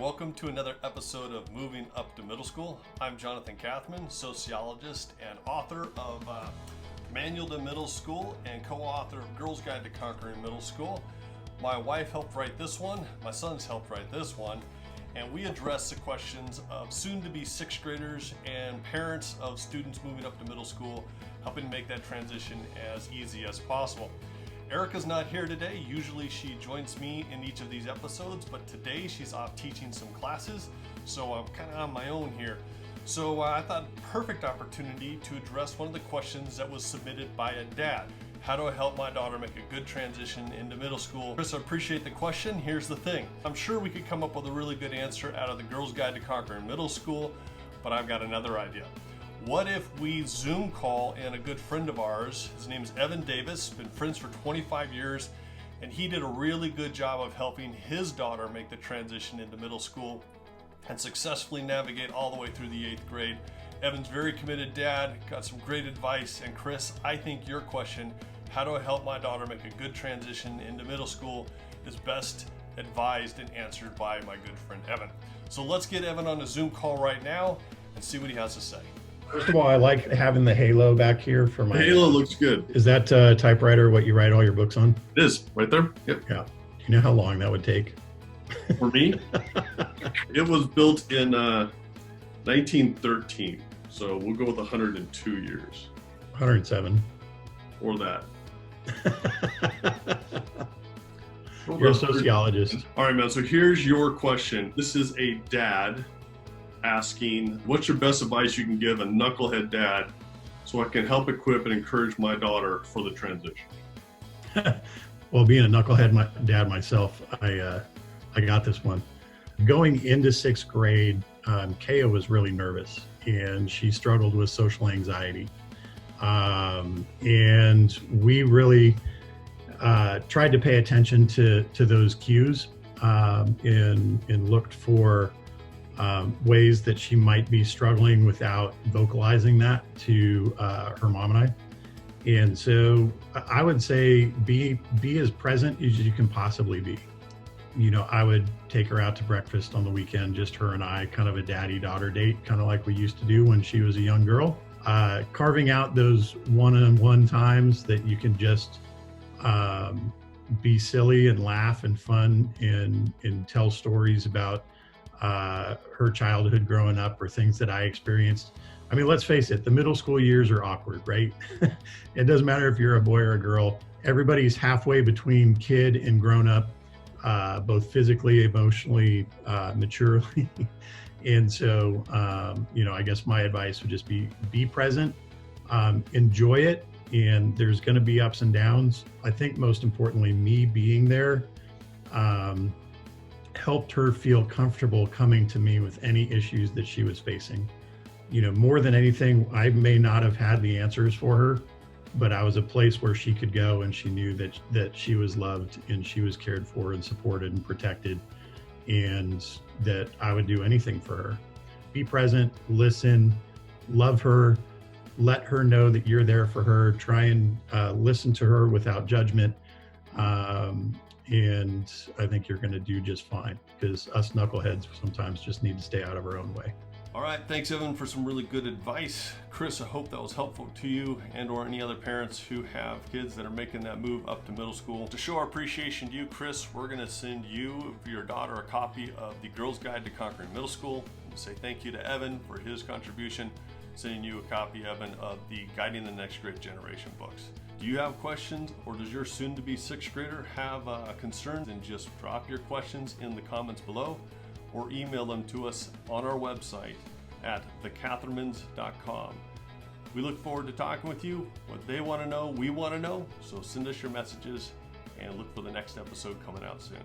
Welcome to another episode of Moving Up to Middle School. I'm Jonathan Catherman, sociologist and author of Manual to Middle School and co-author of Girls Guide to Conquering Middle School. My wife helped write this one, my sons helped write this one, and we address the questions of soon-to-be sixth graders and parents of students moving up to middle school, helping make that transition as easy as possible. Erica's not here today. Usually she joins me in each of these episodes, but today she's off teaching some classes, so I'm kind of on my own here. So I thought perfect opportunity to address one of the questions that was submitted by a dad. How do I help my daughter make a good transition into middle school? Chris, I appreciate the question. Here's the thing. I'm sure we could come up with a really good answer out of the Girls Guide to Conquering Middle School, but I've got another idea. What if we Zoom call in a good friend of ours? His name is Evan Davis, been friends for 25 years, and he did a really good job of helping his daughter make the transition into middle school and successfully navigate all the way through the 8th grade. Evan's very committed dad, got some great advice, and Chris, I think your question, how do I help my daughter make a good transition into middle school, is best advised and answered by my good friend Evan. So let's get Evan on a Zoom call right now and see what he has to say. First of all, I like having the halo back here for my. The halo looks good. Is that typewriter what you write all your books on? It is, right there. Yep. Yeah. Do you know how long that would take? For me, it was built in 1913. So we'll go with 102 years. 107. Or that. You're a sociologist. All right, man. So here's your question. This is a dad asking, what's your best advice you can give a knucklehead dad so I can help equip and encourage my daughter for the transition? Well, being a knucklehead dad myself, I got this one. Going into 6th grade, Kaya was really nervous and she struggled with social anxiety. And we really tried to pay attention to those cues and looked for ways that she might be struggling without vocalizing that to her mom and I. And so I would say be as present as you can possibly be. You know, I would take her out to breakfast on the weekend, just her and I, kind of a daddy-daughter date, kind of like we used to do when she was a young girl. Carving out those one-on-one times that you can just be silly and laugh and fun and tell stories about her childhood growing up or things that I experienced. I mean, let's face it, the middle school years are awkward, right? It doesn't matter if you're a boy or a girl. Everybody's halfway between kid and grown up, both physically, emotionally, maturely. And so, I guess my advice would just be present, enjoy it. And there's going to be ups and downs. I think most importantly, me being there, helped her feel comfortable coming to me with any issues that she was facing. You know, more than anything, I may not have had the answers for her, but I was a place where she could go and she knew that she was loved and she was cared for and supported and protected, and that I would do anything for her. Be present, listen, love her, let her know that you're there for her, try and listen to her without judgment. And I think you're going to do just fine, because us knuckleheads sometimes just need to stay out of our own way. All right, thanks Evan for some really good advice. Chris, I hope that was helpful to you and or any other parents who have kids that are making that move up to middle school. To show our appreciation to you, Chris, we're going to send you, for your daughter, a copy of the Girls Guide to Conquering Middle School. And to say thank you to Evan for his contribution, sending you a copy, Evan, of the Guiding the Next Great Generation books. Do you have questions, or does your soon-to-be sixth grader have concerns? And just drop your questions in the comments below, or email them to us on our website at thecathermans.com. We look forward to talking with you. What they want to know, we want to know. So send us your messages and look for the next episode coming out soon.